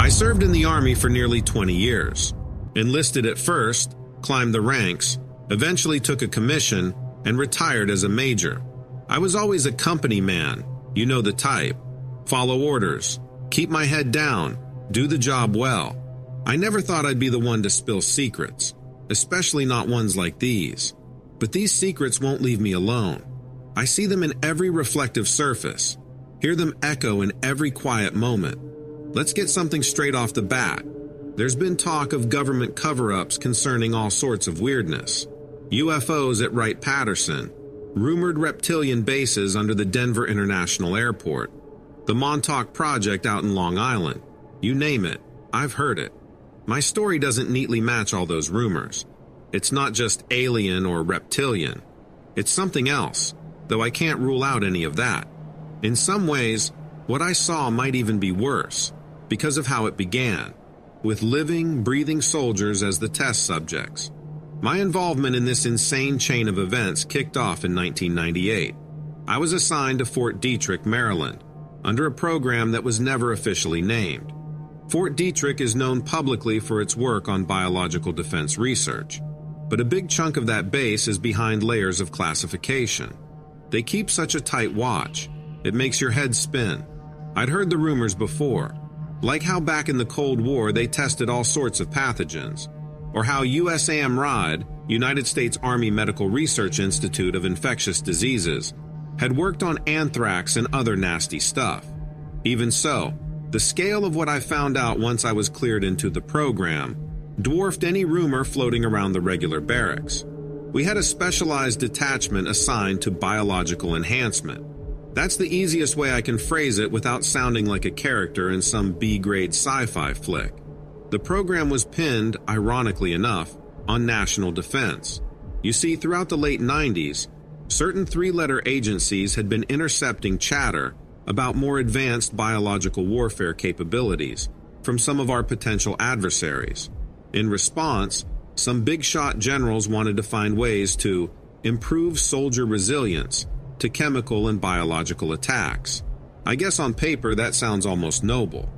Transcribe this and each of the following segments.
I served in the Army for nearly 20 years. Enlisted at first, climbed the ranks, eventually took a commission, and retired as a major. I was always a company man, you know the type. Follow orders, keep my head down, do the job well. I never thought I'd be the one to spill secrets, especially not ones like these. But these secrets won't leave me alone. I see them in every reflective surface, hear them echo in every quiet moment. Let's get something straight off the bat. There's been talk of government cover-ups concerning all sorts of weirdness. UFOs at Wright-Patterson, rumored reptilian bases under the Denver International Airport, the Montauk Project out in Long Island. You name it, I've heard it. My story doesn't neatly match all those rumors. It's not just alien or reptilian. It's something else, though I can't rule out any of that. In some ways, what I saw might even be worse, because of how it began, with living, breathing soldiers as the test subjects. My involvement in this insane chain of events kicked off in 1998. I was assigned to Fort Detrick, Maryland, under a program that was never officially named. Fort Detrick is known publicly for its work on biological defense research, but a big chunk of that base is behind layers of classification. They keep such a tight watch, it makes your head spin. I'd heard the rumors before, like how back in the Cold War they tested all sorts of pathogens, or how USAMRIID, United States Army Medical Research Institute of Infectious Diseases, had worked on anthrax and other nasty stuff. Even so, the scale of what I found out once I was cleared into the program dwarfed any rumor floating around the regular barracks. We had a specialized detachment assigned to biological enhancement. That's the easiest way I can phrase it without sounding like a character in some B-grade sci-fi flick. The program was pinned, ironically enough, on national defense. You see, throughout the late 90s, certain three-letter agencies had been intercepting chatter about more advanced biological warfare capabilities from some of our potential adversaries. In response, some big-shot generals wanted to find ways to improve soldier resilience to chemical and biological attacks. I guess on paper that sounds almost noble,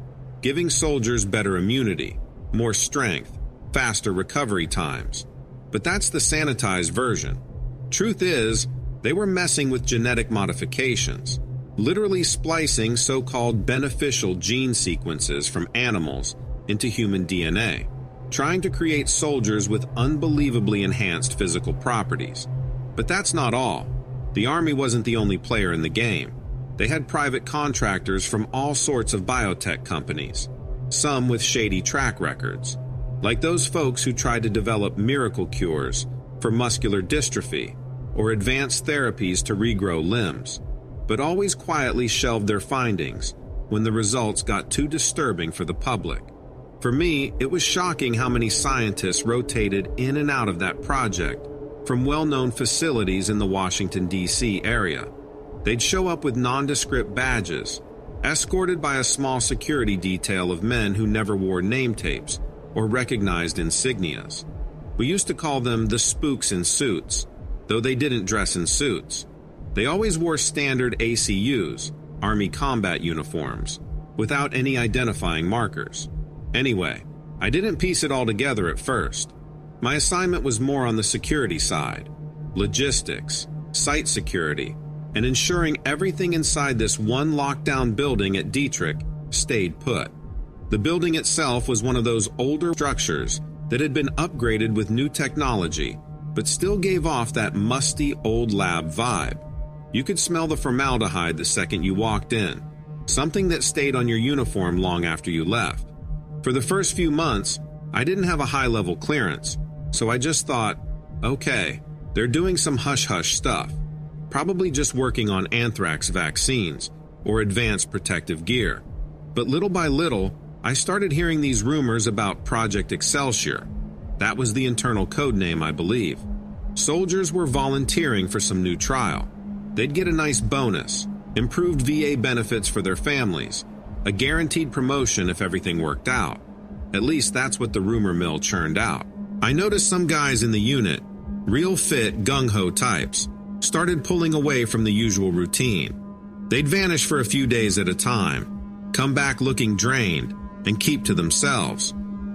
giving soldiers better immunity, more strength, faster recovery times. But that's the sanitized version. Truth is, they were messing with genetic modifications, literally splicing so-called beneficial gene sequences from animals into human DNA, trying to create soldiers with unbelievably enhanced physical properties. But that's not all. The Army wasn't the only player in the game. They had private contractors from all sorts of biotech companies, some with shady track records, like those folks who tried to develop miracle cures for muscular dystrophy or advanced therapies to regrow limbs, but always quietly shelved their findings when the results got too disturbing for the public. For me, it was shocking how many scientists rotated in and out of that project from well-known facilities in the Washington, D.C. area. They'd show up with nondescript badges, escorted by a small security detail of men who never wore name tapes or recognized insignias. We used to call them the spooks in suits, though they didn't dress in suits. They always wore standard ACUs, Army combat uniforms, without any identifying markers. Anyway, I didn't piece it all together at first. My assignment was more on the security side, logistics, site security, and ensuring everything inside this one lockdown building at Detrick stayed put. The building itself was one of those older structures that had been upgraded with new technology, but still gave off that musty old lab vibe. You could smell the formaldehyde the second you walked in, something that stayed on your uniform long after you left. For the first few months, I didn't have a high-level clearance, so I just thought, okay, they're doing some hush-hush stuff, probably just working on anthrax vaccines or advanced protective gear. But little by little, I started hearing these rumors about Project Excelsior. That was the internal code name, I believe. Soldiers were volunteering for some new trial. They'd get a nice bonus, improved VA benefits for their families, a guaranteed promotion if everything worked out. At least that's what the rumor mill churned out. I noticed some guys in the unit, real fit, gung-ho types, started pulling away from the usual routine. They'd vanish for a few days at a time, come back looking drained, and keep to themselves.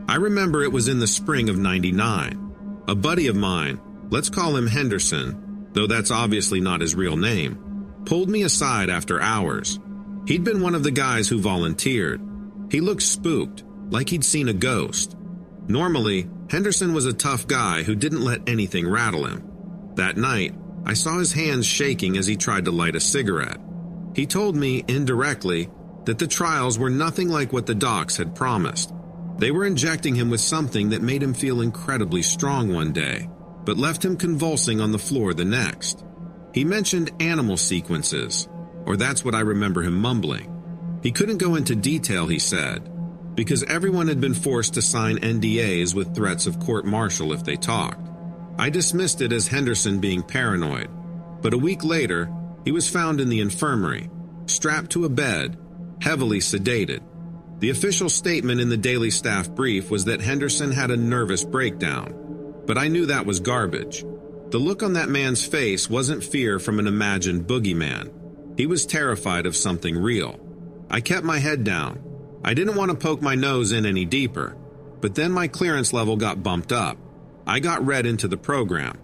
I remember it was in the spring of '99. A buddy of mine, let's call him Henderson, though that's obviously not his real name, pulled me aside after hours. He'd been one of the guys who volunteered. He looked spooked, like he'd seen a ghost. Normally, Henderson was a tough guy who didn't let anything rattle him. That night, I saw his hands shaking as he tried to light a cigarette. He told me, indirectly, that the trials were nothing like what the docs had promised. They were injecting him with something that made him feel incredibly strong one day, but left him convulsing on the floor the next. He mentioned animal sequences, or that's what I remember him mumbling. He couldn't go into detail, he said, because everyone had been forced to sign NDAs with threats of court-martial if they talked. I dismissed it as Henderson being paranoid, but a week later, he was found in the infirmary, strapped to a bed, heavily sedated. The official statement in the daily staff brief was that Henderson had a nervous breakdown, but I knew that was garbage. The look on that man's face wasn't fear from an imagined boogeyman. He was terrified of something real. I kept my head down. I didn't want to poke my nose in any deeper, but then my clearance level got bumped up. I got read into the program.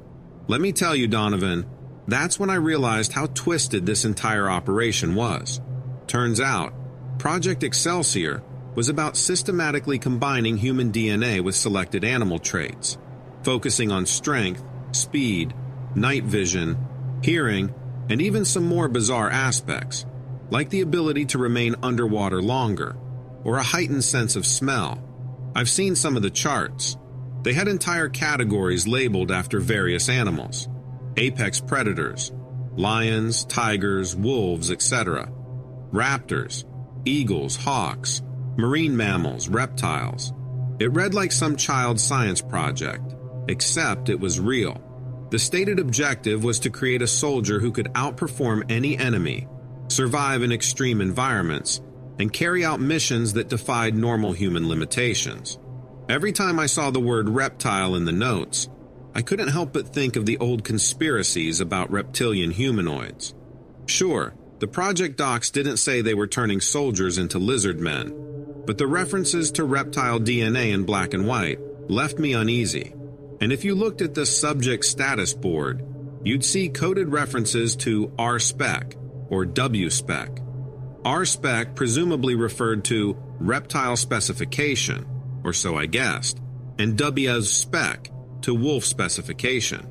Let me tell you, Donovan, that's when I realized how twisted this entire operation was. Turns out, Project Excelsior was about systematically combining human DNA with selected animal traits, focusing on strength, speed, night vision, hearing, and even some more bizarre aspects, like the ability to remain underwater longer, or a heightened sense of smell. I've seen some of the charts. They had entire categories labeled after various animals: apex predators, lions, tigers, wolves, etc., raptors, eagles, hawks, marine mammals, reptiles. It read like some child science project, except it was real. The stated objective was to create a soldier who could outperform any enemy, survive in extreme environments, and carry out missions that defied normal human limitations. Every time I saw the word reptile in the notes, I couldn't help but think of the old conspiracies about reptilian humanoids. Sure, the project docs didn't say they were turning soldiers into lizard men, but the references to reptile DNA in black and white left me uneasy. And if you looked at the subject status board, you'd see coded references to R-Spec or W-Spec. R-Spec presumably referred to reptile specification, or so I guessed, and W-Spec to wolf specification.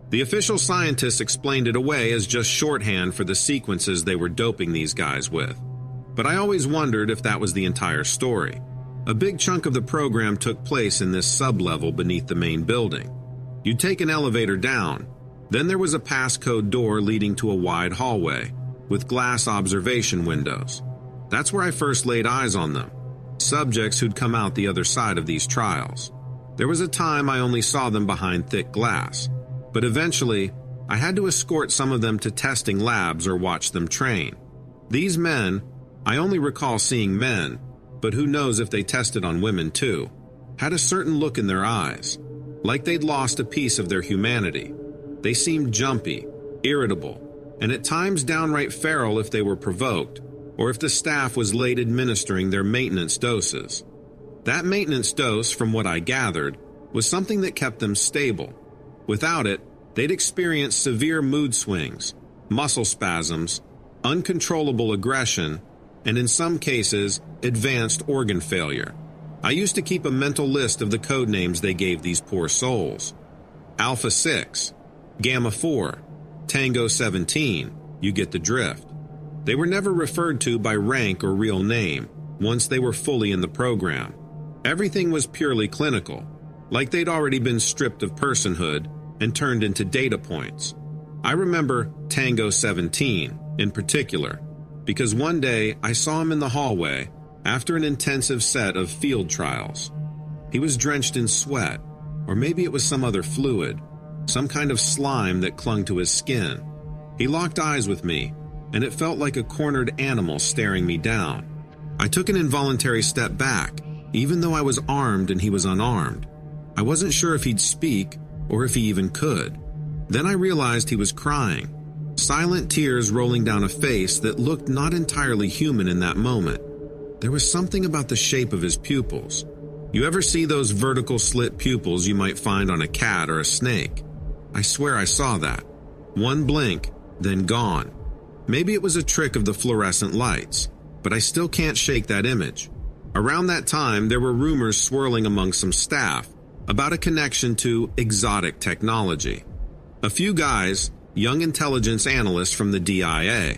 The official scientists explained it away as just shorthand for the sequences they were doping these guys with. But I always wondered if that was the entire story. A big chunk of the program took place in this sub-level beneath the main building. You'd take an elevator down, then there was a passcode door leading to a wide hallway with glass observation windows. That's where I first laid eyes on them, subjects who'd come out the other side of these trials. There was a time I only saw them behind thick glass, but eventually I had to escort some of them to testing labs or watch them train. These men, I only recall seeing men, but who knows if they tested on women too, had a certain look in their eyes, like they'd lost a piece of their humanity. They seemed jumpy, irritable, and at times downright feral if they were provoked, or if the staff was late administering their maintenance doses. That maintenance dose, from what I gathered, was something that kept them stable. Without it, they'd experience severe mood swings, muscle spasms, uncontrollable aggression, and in some cases, advanced organ failure. I used to keep a mental list of the code names they gave these poor souls. Alpha 6, Gamma 4, Tango 17, you get the drift. They were never referred to by rank or real name once they were fully in the program. Everything was purely clinical, like they'd already been stripped of personhood and turned into data points. I remember Tango 17 in particular, because one day I saw him in the hallway after an intensive set of field trials. He was drenched in sweat, or maybe it was some other fluid, some kind of slime that clung to his skin. He locked eyes with me, and it felt like a cornered animal staring me down. I took an involuntary step back, even though I was armed and he was unarmed. I wasn't sure if he'd speak or if he even could. Then I realized he was crying, silent tears rolling down a face that looked not entirely human in that moment. There was something about the shape of his pupils. You ever see those vertical slit pupils you might find on a cat or a snake? I swear I saw that. One blink, then gone. Maybe it was a trick of the fluorescent lights, but I still can't shake that image. Around that time, there were rumors swirling among some staff about a connection to exotic technology. A few guys, young intelligence analysts from the DIA,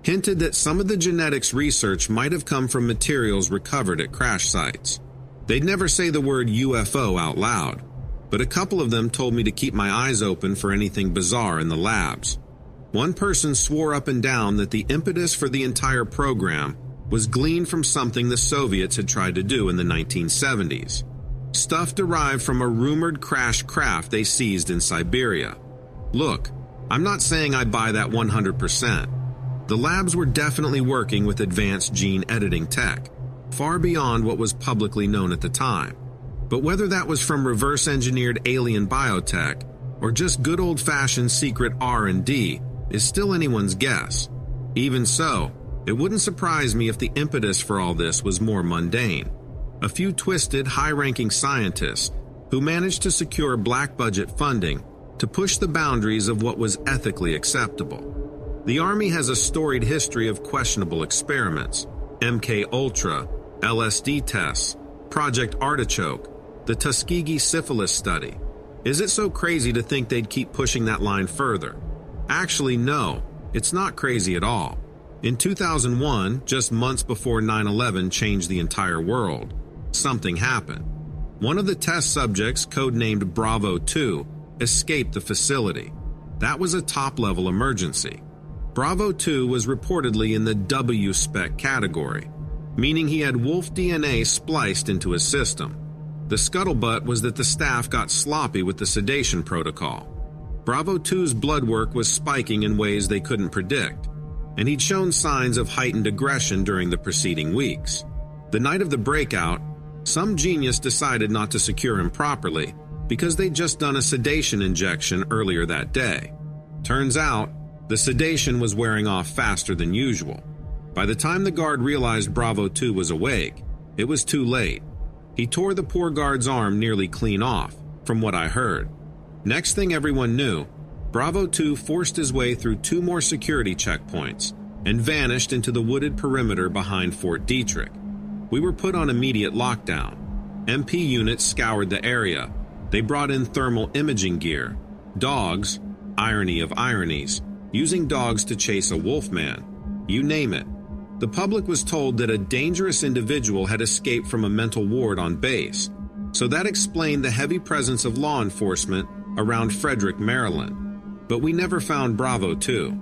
hinted that some of the genetics research might have come from materials recovered at crash sites. They'd never say the word UFO out loud, but a couple of them told me to keep my eyes open for anything bizarre in the labs. One person swore up and down that the impetus for the entire program was gleaned from something the Soviets had tried to do in the 1970s. Stuff derived from a rumored crash craft they seized in Siberia. Look, I'm not saying I buy that 100%. The labs were definitely working with advanced gene editing tech, far beyond what was publicly known at the time. But whether that was from reverse-engineered alien biotech or just good old-fashioned secret R&D is still anyone's guess. Even so, it wouldn't surprise me if the impetus for all this was more mundane. A few twisted, high-ranking scientists who managed to secure black-budget funding to push the boundaries of what was ethically acceptable. The Army has a storied history of questionable experiments: MK Ultra, LSD tests, Project Artichoke, the Tuskegee syphilis study. Is it so crazy to think they'd keep pushing that line further? Actually, no, it's not crazy at all. In 2001, just months before 9/11 changed the entire world, something happened. One of the test subjects, codenamed Bravo 2, escaped the facility. That was a top-level emergency. Bravo 2 was reportedly in the W-spec category, meaning he had wolf DNA spliced into his system. The scuttlebutt was that the staff got sloppy with the sedation protocol. Bravo 2's blood work was spiking in ways they couldn't predict, and he'd shown signs of heightened aggression during the preceding weeks. The night of the breakout, some genius decided not to secure him properly because they'd just done a sedation injection earlier that day. Turns out, the sedation was wearing off faster than usual. By the time the guard realized Bravo 2 was awake, it was too late. He tore the poor guard's arm nearly clean off, from what I heard. Next thing everyone knew, Bravo 2 forced his way through 2 more security checkpoints and vanished into the wooded perimeter behind Fort Detrick. We were put on immediate lockdown. MP units scoured the area. They brought in thermal imaging gear, dogs, irony of ironies, using dogs to chase a wolfman. You name it. The public was told that a dangerous individual had escaped from a mental ward on base, so that explained the heavy presence of law enforcement around Frederick, Maryland. But we never found Bravo 2.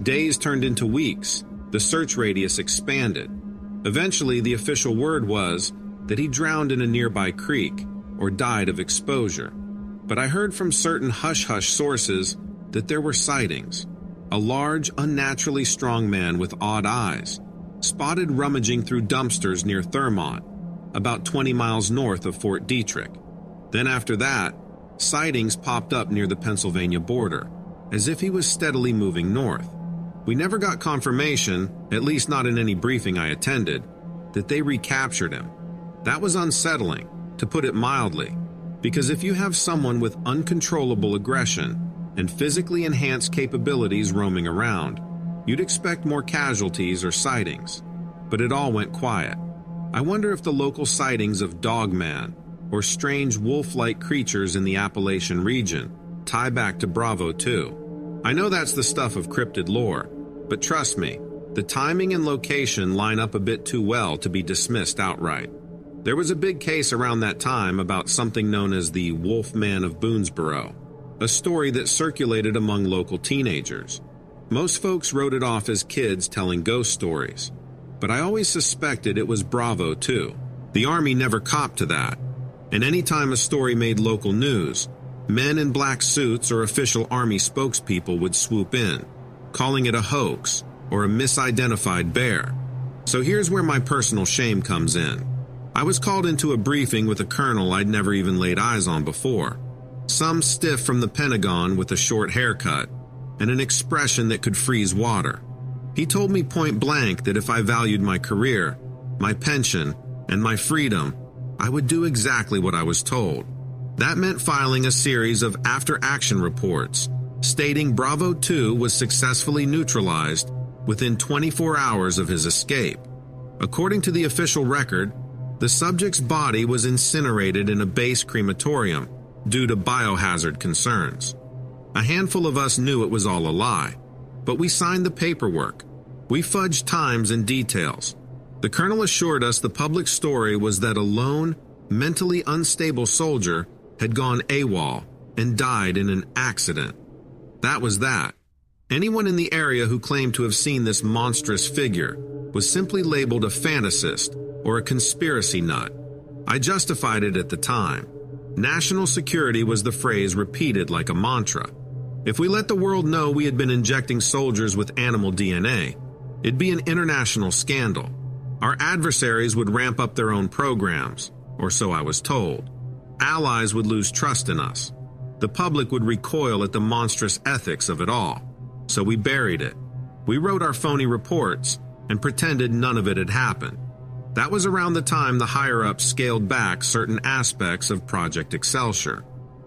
Days turned into weeks. The search radius expanded. Eventually, the official word was that he drowned in a nearby creek or died of exposure. But I heard from certain hush-hush sources that there were sightings. A large, unnaturally strong man with odd eyes, spotted rummaging through dumpsters near Thurmont, about 20 miles north of Fort Detrick. Then after that, sightings popped up near the Pennsylvania border, as if he was steadily moving north. We never got confirmation, at least not in any briefing I attended, that they recaptured him. That was unsettling, to put it mildly, because if you have someone with uncontrollable aggression and physically enhanced capabilities roaming around, you'd expect more casualties or sightings. But it all went quiet. I wonder if the local sightings of Dogman or strange wolf-like creatures in the Appalachian region tie back to Bravo 2. I know that's the stuff of cryptid lore, but trust me, the timing and location line up a bit too well to be dismissed outright. There was a big case around that time about something known as the Wolfman of Boonesboro, a story that circulated among local teenagers. Most folks wrote it off as kids telling ghost stories, but I always suspected it was Bravo 2. The Army never copped to that, and anytime a story made local news, men in black suits or official Army spokespeople would swoop in, calling it a hoax or a misidentified bear. So here's where my personal shame comes in. I was called into a briefing with a colonel I'd never even laid eyes on before. Some stiff from the Pentagon with a short haircut and an expression that could freeze water. He told me point blank that if I valued my career, my pension, and my freedom, I would do exactly what I was told. That meant filing a series of after-action reports, stating Bravo 2 was successfully neutralized within 24 hours of his escape. According to the official record, the subject's body was incinerated in a base crematorium due to biohazard concerns. A handful of us knew it was all a lie, but we signed the paperwork. We fudged times and details. The colonel assured us the public story was that a lone, mentally unstable soldier had gone AWOL and died in an accident. That was that. Anyone in the area who claimed to have seen this monstrous figure was simply labeled a fantasist or a conspiracy nut. I justified it at the time. National security was the phrase repeated like a mantra. If we let the world know we had been injecting soldiers with animal DNA, it'd be an international scandal. Our adversaries would ramp up their own programs, or so I was told. Allies would lose trust in us. The public would recoil at the monstrous ethics of it all. So we buried it. We wrote our phony reports and pretended none of it had happened. That was around the time the higher-ups scaled back certain aspects of Project Excelsior.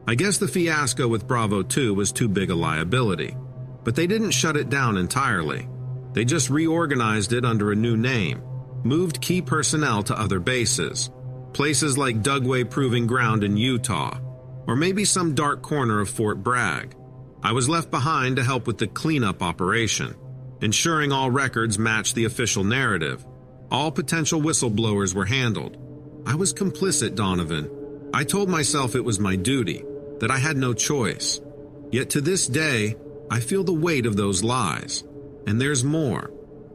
I guess the fiasco with Bravo 2 was too big a liability. But they didn't shut it down entirely. They just reorganized it under a new name, moved key personnel to other bases, places like Dugway Proving Ground in Utah, or maybe some dark corner of Fort Bragg. I was left behind to help with the cleanup operation, ensuring all records matched the official narrative. All potential whistleblowers were handled. I was complicit, Donovan. I told myself it was my duty, that I had no choice. Yet to this day, I feel the weight of those lies. And there's more.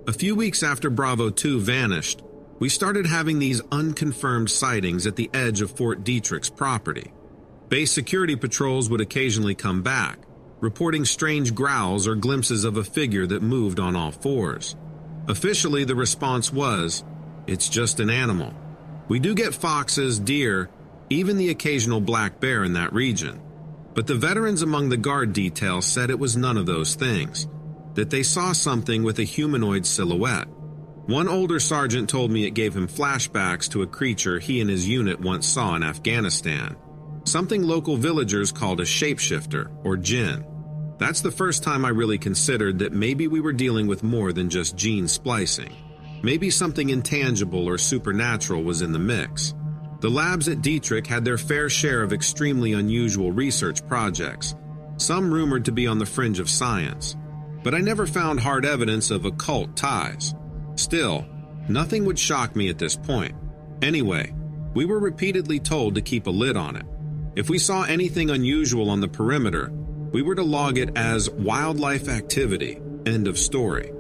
A few weeks after Bravo 2 vanished, we started having these unconfirmed sightings at the edge of Fort Detrick's property. Base security patrols would occasionally come back, reporting strange growls or glimpses of a figure that moved on all fours. Officially, the response was, "It's just an animal." We do get foxes, deer, even the occasional black bear in that region. But the veterans among the guard detail said it was none of those things, that they saw something with a humanoid silhouette. One older sergeant told me it gave him flashbacks to a creature he and his unit once saw in Afghanistan, something local villagers called a shapeshifter, or jinn. That's the first time I really considered that maybe we were dealing with more than just gene splicing. Maybe something intangible or supernatural was in the mix. The labs at Detrick had their fair share of extremely unusual research projects, some rumored to be on the fringe of science. But I never found hard evidence of occult ties. Still, nothing would shock me at this point. Anyway, we were repeatedly told to keep a lid on it. If we saw anything unusual on the perimeter, we were to log it as wildlife activity. End of story.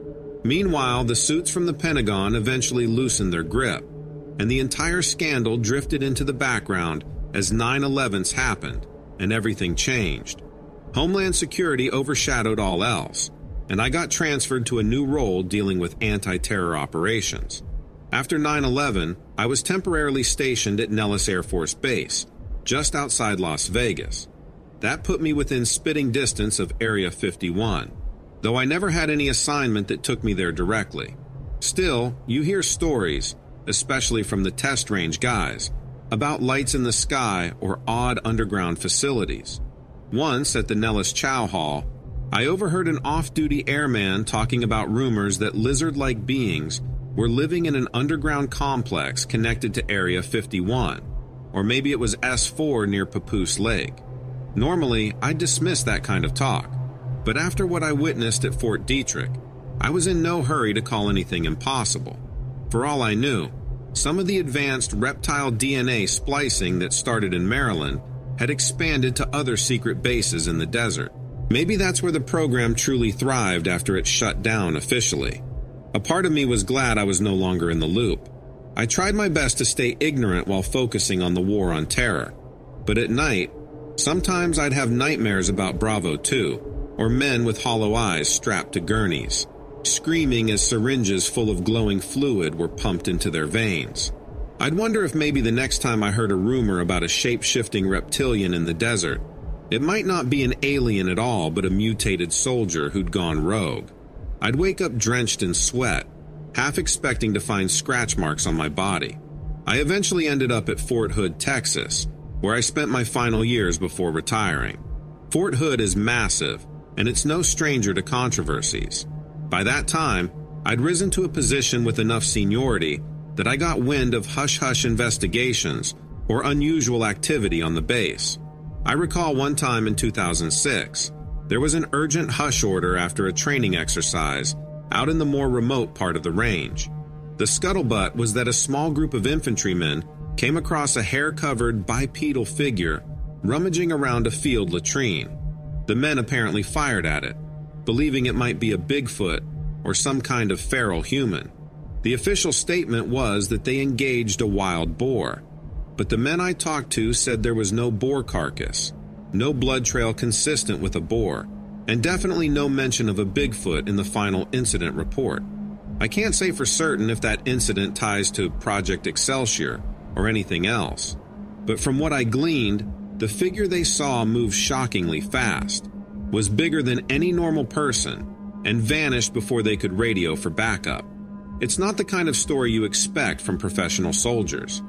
Meanwhile, the suits from the Pentagon eventually loosened their grip, and the entire scandal drifted into the background as 9/11s happened, and everything changed. Homeland Security overshadowed all else, and I got transferred to a new role dealing with anti-terror operations. After 9/11, I was temporarily stationed at Nellis Air Force Base, just outside Las Vegas. That put me within spitting distance of Area 51, though I never had any assignment that took me there directly. Still, you hear stories, especially from the test range guys, about lights in the sky or odd underground facilities. Once, at the Nellis Chow Hall, I overheard an off-duty airman talking about rumors that lizard-like beings were living in an underground complex connected to Area 51, or maybe it was S4 near Papoose Lake. Normally, I'd dismiss that kind of talk, but after what I witnessed at Fort Detrick, I was in no hurry to call anything impossible. For all I knew, some of the advanced reptile DNA splicing that started in Maryland had expanded to other secret bases in the desert. Maybe that's where the program truly thrived after it shut down officially. A part of me was glad I was no longer in the loop. I tried my best to stay ignorant while focusing on the war on terror. But at night, sometimes I'd have nightmares about Bravo 2, or men with hollow eyes strapped to gurneys, screaming as syringes full of glowing fluid were pumped into their veins. I'd wonder if maybe the next time I heard a rumor about a shape-shifting reptilian in the desert, it might not be an alien at all but a mutated soldier who'd gone rogue. I'd wake up drenched in sweat, half expecting to find scratch marks on my body. I eventually ended up at Fort Hood, Texas, where I spent my final years before retiring. Fort Hood is massive, and it's no stranger to controversies. By that time, I'd risen to a position with enough seniority that I got wind of hush-hush investigations or unusual activity on the base. I recall one time in 2006, there was an urgent hush order after a training exercise out in the more remote part of the range. The scuttlebutt was that a small group of infantrymen came across a hair-covered bipedal figure rummaging around a field latrine. The men apparently fired at it, believing it might be a Bigfoot or some kind of feral human. The official statement was that they engaged a wild boar, but the men I talked to said there was no boar carcass, no blood trail consistent with a boar, and definitely no mention of a Bigfoot in the final incident report. I can't say for certain if that incident ties to Project Excelsior or anything else, but from what I gleaned, the figure they saw move shockingly fast, was bigger than any normal person, and vanished before they could radio for backup. It's not the kind of story you expect from professional soldiers.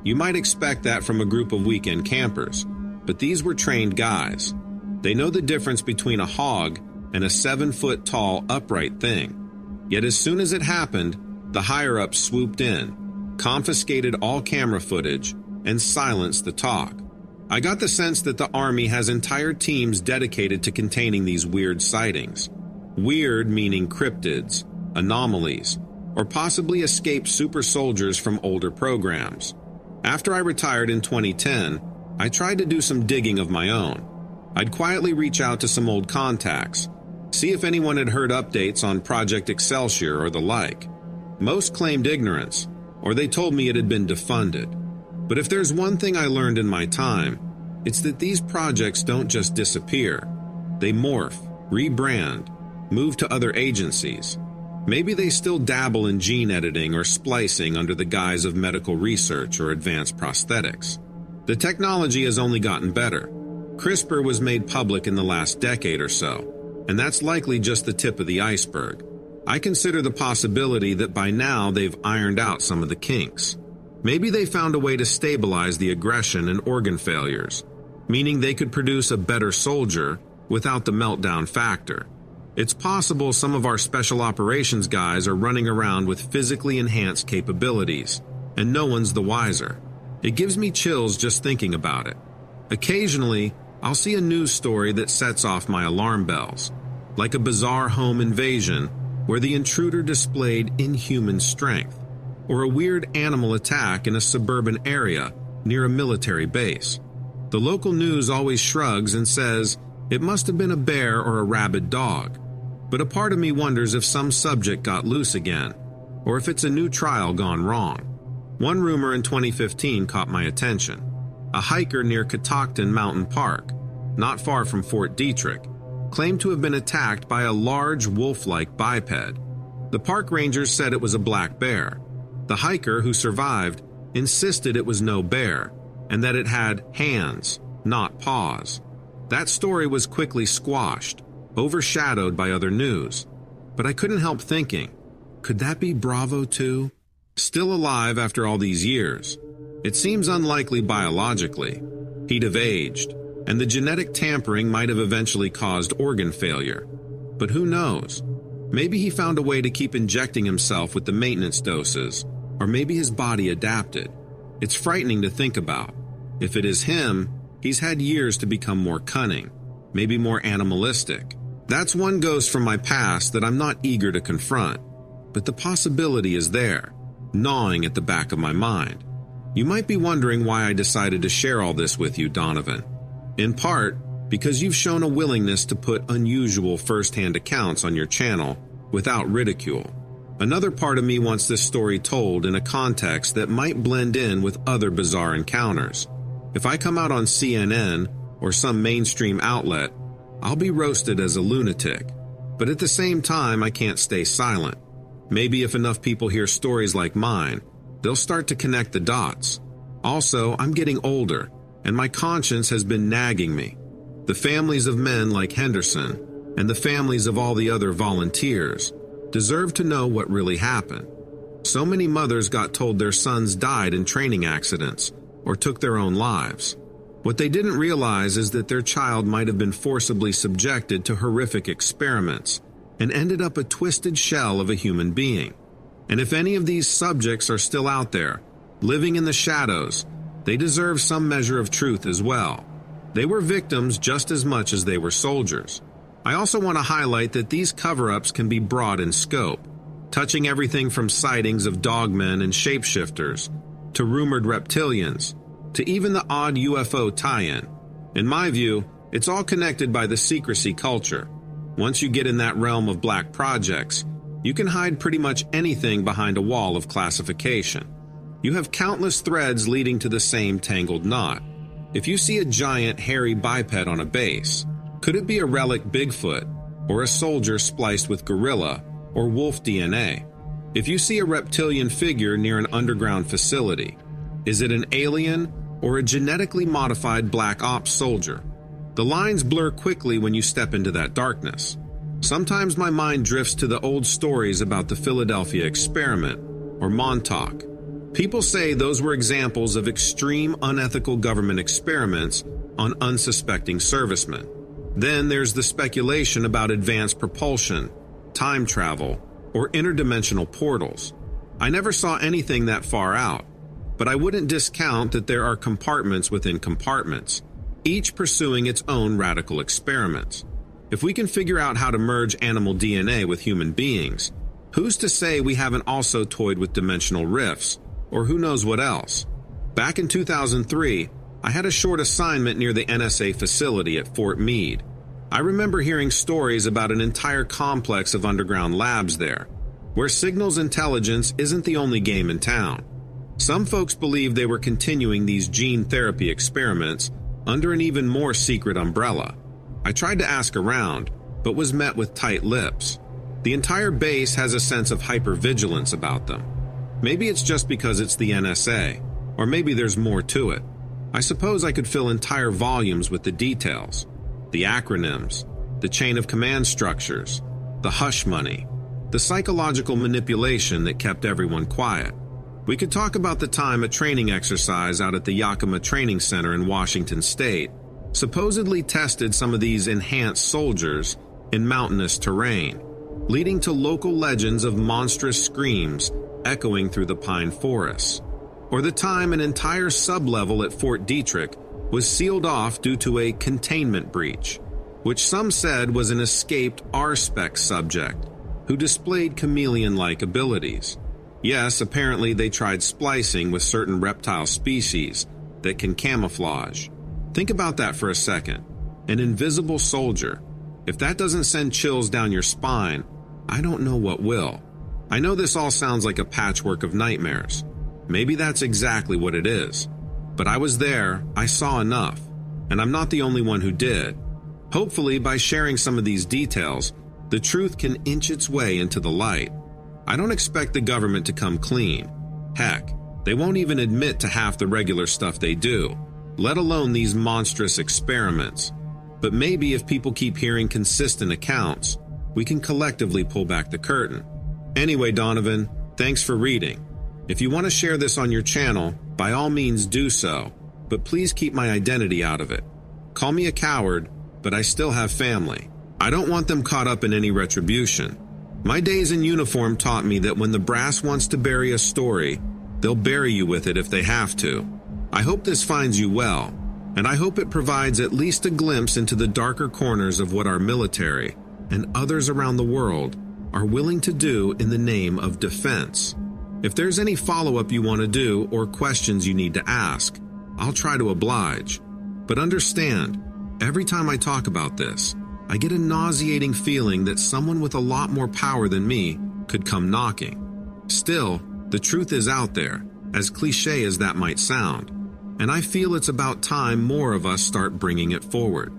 You might expect that from a group of weekend campers, but these were trained guys. They know the difference between a hog and a 7-foot-tall upright thing. Yet as soon as it happened, the higher-ups swooped in, confiscated all camera footage, and silenced the talk. I got the sense that the Army has entire teams dedicated to containing these weird sightings. Weird meaning cryptids, anomalies, or possibly escaped super soldiers from older programs. After I retired in 2010, I tried to do some digging of my own. I'd quietly reach out to some old contacts, see if anyone had heard updates on Project Excelsior or the like. Most claimed ignorance, or they told me it had been defunded. But if there's one thing I learned in my time, it's that these projects don't just disappear. They morph, rebrand, move to other agencies. Maybe they still dabble in gene editing or splicing under the guise of medical research or advanced prosthetics. The technology has only gotten better. CRISPR was made public in the last decade or so, and that's likely just the tip of the iceberg. I consider the possibility that by now they've ironed out some of the kinks. Maybe they found a way to stabilize the aggression and organ failures, meaning they could produce a better soldier without the meltdown factor. It's possible some of our special operations guys are running around with physically enhanced capabilities, and no one's the wiser. It gives me chills just thinking about it. Occasionally, I'll see a news story that sets off my alarm bells, like a bizarre home invasion where the intruder displayed inhuman strength, or a weird animal attack in a suburban area near a military base. The local news always shrugs and says it must have been a bear or a rabid dog, but a part of me wonders if some subject got loose again, or if it's a new trial gone wrong. One rumor in 2015 caught my attention. A hiker near Catoctin Mountain Park, not far from Fort Detrick, claimed to have been attacked by a large wolf-like biped. The park rangers said it was a black bear. The hiker, who survived, insisted it was no bear, and that it had hands, not paws. That story was quickly squashed, overshadowed by other news. But I couldn't help thinking, could that be Bravo too? Still alive after all these years? It seems unlikely biologically. He'd have aged, and the genetic tampering might have eventually caused organ failure. But who knows? Maybe he found a way to keep injecting himself with the maintenance doses, or maybe his body adapted. It's frightening to think about. If it is him, he's had years to become more cunning, maybe more animalistic. That's one ghost from my past that I'm not eager to confront, but the possibility is there, gnawing at the back of my mind. You might be wondering why I decided to share all this with you, Donovan. In part, because you've shown a willingness to put unusual first-hand accounts on your channel without ridicule. Another part of me wants this story told in a context that might blend in with other bizarre encounters. If I come out on CNN or some mainstream outlet, I'll be roasted as a lunatic. But at the same time, I can't stay silent. Maybe if enough people hear stories like mine, they'll start to connect the dots. Also, I'm getting older, and my conscience has been nagging me. The families of men like Henderson, and the families of all the other volunteers, deserve to know what really happened. So many mothers got told their sons died in training accidents or took their own lives. What they didn't realize is that their child might have been forcibly subjected to horrific experiments and ended up a twisted shell of a human being. And if any of these subjects are still out there, living in the shadows, they deserve some measure of truth as well. They were victims just as much as they were soldiers. I also want to highlight that these cover-ups can be broad in scope, touching everything from sightings of dogmen and shapeshifters, to rumored reptilians, to even the odd UFO tie-in. In my view, it's all connected by the secrecy culture. Once you get in that realm of black projects, you can hide pretty much anything behind a wall of classification. You have countless threads leading to the same tangled knot. If you see a giant hairy biped on a base, could it be a relic Bigfoot, or a soldier spliced with gorilla or wolf DNA? If you see a reptilian figure near an underground facility, is it an alien or a genetically modified black ops soldier? The lines blur quickly when you step into that darkness. Sometimes my mind drifts to the old stories about the Philadelphia experiment, or Montauk. People say those were examples of extreme unethical government experiments on unsuspecting servicemen. Then there's the speculation about advanced propulsion, time travel, or interdimensional portals. I never saw anything that far out, but I wouldn't discount that there are compartments within compartments, each pursuing its own radical experiments. If we can figure out how to merge animal DNA with human beings, who's to say we haven't also toyed with dimensional rifts, or who knows what else? Back in 2003, I had a short assignment near the NSA facility at Fort Meade. I remember hearing stories about an entire complex of underground labs there, where signals intelligence isn't the only game in town. Some folks believe they were continuing these gene therapy experiments under an even more secret umbrella. I tried to ask around, but was met with tight lips. The entire base has a sense of hypervigilance about them. Maybe it's just because it's the NSA, or maybe there's more to it. I suppose I could fill entire volumes with the details, the acronyms, the chain of command structures, the hush money, the psychological manipulation that kept everyone quiet. We could talk about the time a training exercise out at the Yakima Training Center in Washington State supposedly tested some of these enhanced soldiers in mountainous terrain, leading to local legends of monstrous screams echoing through the pine forests. Or the time an entire sublevel at Fort Detrick was sealed off due to a containment breach, which some said was an escaped R-Spec subject who displayed chameleon-like abilities. Yes, apparently they tried splicing with certain reptile species that can camouflage. Think about that for a second. An invisible soldier. If that doesn't send chills down your spine, I don't know what will. I know this all sounds like a patchwork of nightmares. Maybe that's exactly what it is. But I was there, I saw enough, and I'm not the only one who did. Hopefully, by sharing some of these details, the truth can inch its way into the light. I don't expect the government to come clean. Heck, they won't even admit to half the regular stuff they do, let alone these monstrous experiments. But maybe if people keep hearing consistent accounts, we can collectively pull back the curtain. Anyway, Donovan, thanks for reading. If you want to share this on your channel, by all means do so, but please keep my identity out of it. Call me a coward, but I still have family. I don't want them caught up in any retribution. My days in uniform taught me that when the brass wants to bury a story, they'll bury you with it if they have to. I hope this finds you well, and I hope it provides at least a glimpse into the darker corners of what our military and others around the world are willing to do in the name of defense. If there's any follow-up you want to do or questions you need to ask, I'll try to oblige. But understand, every time I talk about this, I get a nauseating feeling that someone with a lot more power than me could come knocking. Still, the truth is out there, as cliche as that might sound, and I feel it's about time more of us start bringing it forward.